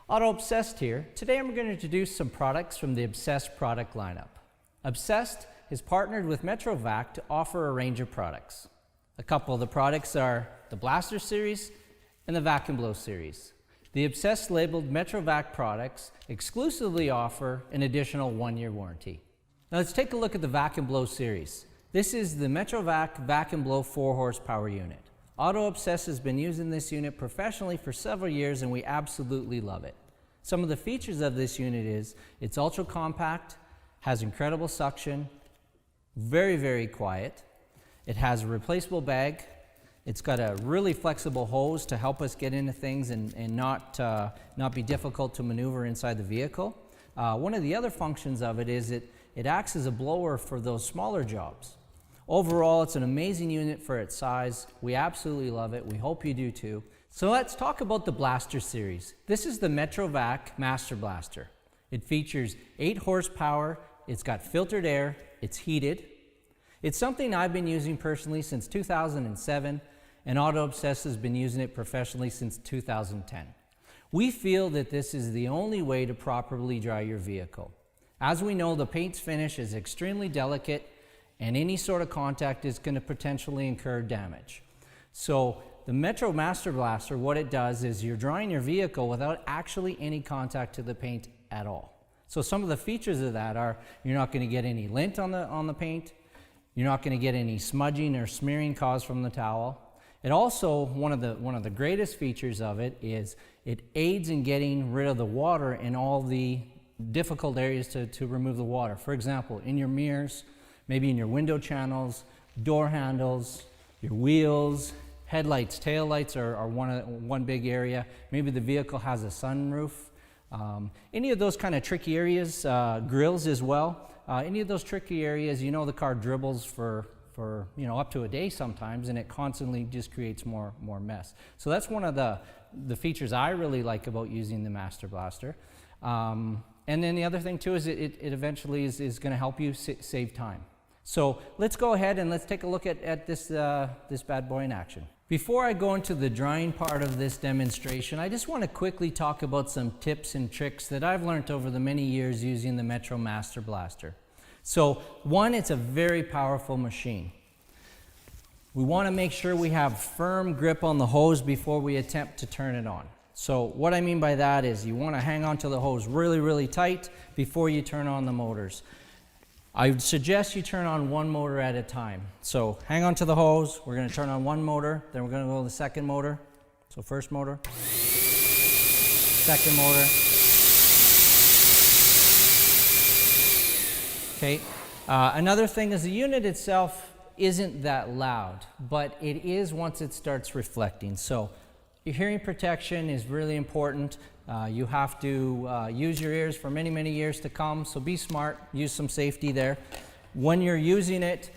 Auto Obsessed here. Today I'm going to introduce some products from the Obsessed product lineup. Obsessed has partnered with MetroVac to offer a range of products. A couple of the products are the Blaster series and the Vac and Blow series. The Obsessed labeled MetroVac products exclusively offer an additional 1-year warranty. Now let's take a look at the Vac and Blow series. This is the MetroVac Vac and Blow 4 horsepower unit. Auto Obsessed has been using this unit professionally for several years and we absolutely love it. Some of the features of this unit is it's ultra compact, has incredible suction, very quiet. It has a replaceable bag. It's got a really flexible hose to help us get into things and not be difficult to maneuver inside the vehicle. One of the other functions of it is it acts as a blower for those smaller jobs. Overall, it's an amazing unit for its size. We absolutely love it. We hope you do too. So let's talk about the Blaster series. This is the MetroVac Master Blaster. It features 8 horsepower. It's got filtered air. It's heated. It's something I've been using personally since 2007, and Auto Obsessed has been using it professionally since 2010. We feel that this is the only way to properly dry your vehicle. As we know, the paint's finish is extremely delicate and any sort of contact is going to potentially incur damage. So the Metro Master Blaster, what it does is you're drying your vehicle without actually any contact to the paint at all. So some of the features of that are you're not going to get any lint on the paint, you're not going to get any smudging or smearing caused from the towel. It also, one of the greatest features of it is it aids in getting rid of the water in all the difficult areas to remove the water. For example, in your mirrors, maybe in your window channels, door handles, your wheels, headlights, taillights are one big area. Maybe the vehicle has a sunroof. Any of those kind of tricky areas, grills as well. Any of those tricky areas, you know the car dribbles for up to a day sometimes, and it constantly just creates more mess. So that's one of the features I really like about using the Master Blaster. And then the other thing too is it eventually is going to help you save time. So let's go ahead and let's take a look at this bad boy in action. Before I go into the drying part of this demonstration, I just want to quickly talk about some tips and tricks that I've learned over the many years using the Metro Master Blaster. So one, it's a very powerful machine. We want to make sure we have firm grip on the hose before we attempt to turn it on. So what I mean by that is you want to hang on to the hose really tight before you turn on the motors. I would suggest you turn on one motor at a time. So hang on to the hose, we're going to turn on one motor, then we're going to go to the second motor. So first motor, second motor. Okay. Another thing is the unit itself isn't that loud, but it is once it starts reflecting. So your hearing protection is really important. You have to use your ears for many years to come, so be smart, use some safety there. When you're using it,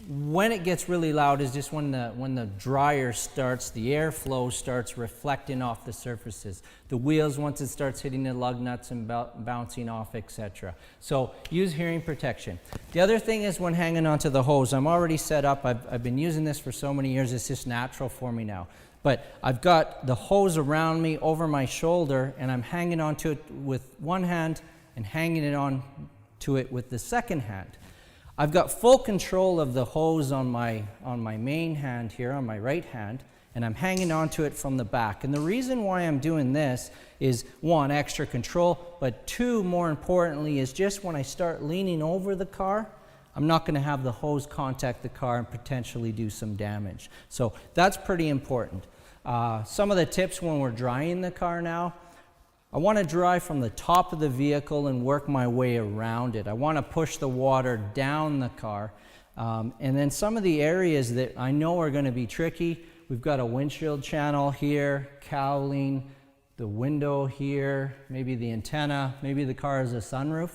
when it gets really loud is just when the dryer starts, the airflow starts reflecting off the surfaces. The wheels, once it starts hitting the lug nuts and bouncing off, etc. So use hearing protection. The other thing is when hanging onto the hose, I'm already set up, I've been using this for so many years, it's just natural for me now. But I've got the hose around me over my shoulder and I'm hanging onto it with one hand and hanging it on to it with the second hand. I've got full control of the hose on my main hand here, on my right hand, and I'm hanging onto it from the back. And the reason why I'm doing this is, one, extra control, but two, more importantly, is just when I start leaning over the car, I'm not going to have the hose contact the car and potentially do some damage. So that's pretty important. Some of the tips when we're drying the car now, I want to dry from the top of the vehicle and work my way around it. I want to push the water down the car. And then some of the areas that I know are going to be tricky, we've got a windshield channel here, cowling, the window here, maybe the antenna, maybe the car has a sunroof.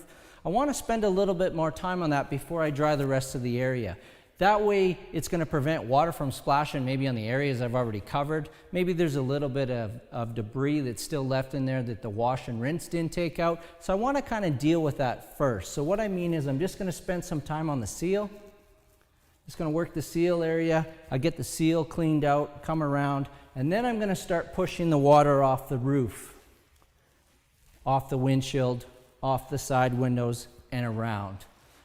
I want to spend a little bit more time on that before I dry the rest of the area. That way it's going to prevent water from splashing maybe on the areas I've already covered. Maybe there's a little bit of debris that's still left in there that the wash and rinse didn't take out. So I want to kind of deal with that first. So what I mean is I'm just going to spend some time on the seal. Just going to work the seal area. I get the seal cleaned out, come around, and then I'm going to start pushing the water off the roof. off the windshield, off the side windows, and around.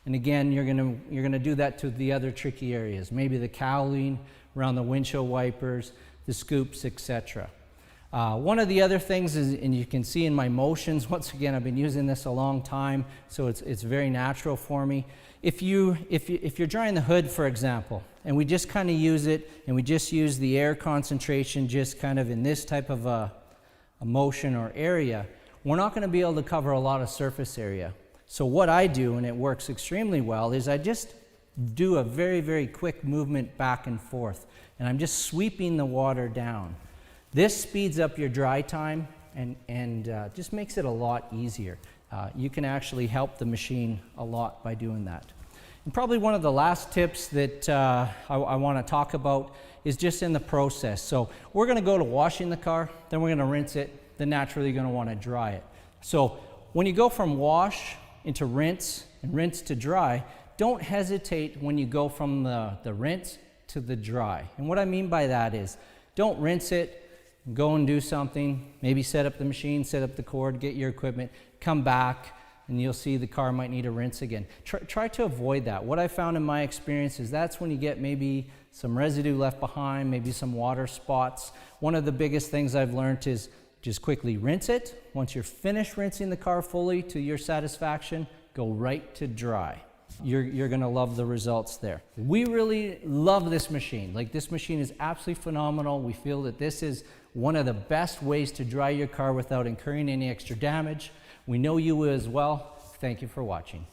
And again, you're gonna do that to the other tricky areas, maybe the cowling, around the windshield wipers, the scoops, etc. One of the other things is, and you can see in my motions, once again, I've been using this a long time, so it's very natural for me. If you're drying the hood, for example, and we just kind of use it, and we just use the air concentration just kind of in this type of a motion or area, we're not going to be able to cover a lot of surface area. So what I do, and it works extremely well, is I just do a very, very quick movement back and forth, and I'm just sweeping the water down. This speeds up your dry time and just makes it a lot easier. You can actually help the machine a lot by doing that. And probably one of the last tips that I want to talk about is just in the process. So we're going to go to washing the car, then we're going to rinse it, then naturally you're going to want to dry it. So when you go from wash into rinse and rinse to dry, don't hesitate when you go from the rinse to the dry. And what I mean by that is, don't rinse it, go and do something, maybe set up the machine, set up the cord, get your equipment, come back, and you'll see the car might need a rinse again. Try to avoid that. What I found in my experience is that's when you get maybe some residue left behind, maybe some water spots. One of the biggest things I've learned is just quickly rinse it. Once you're finished rinsing the car fully to your satisfaction, go right to dry. You're gonna love the results there. We really love this machine. Like, this machine is absolutely phenomenal. We feel that this is one of the best ways to dry your car without incurring any extra damage. We know you will as well. Thank you for watching.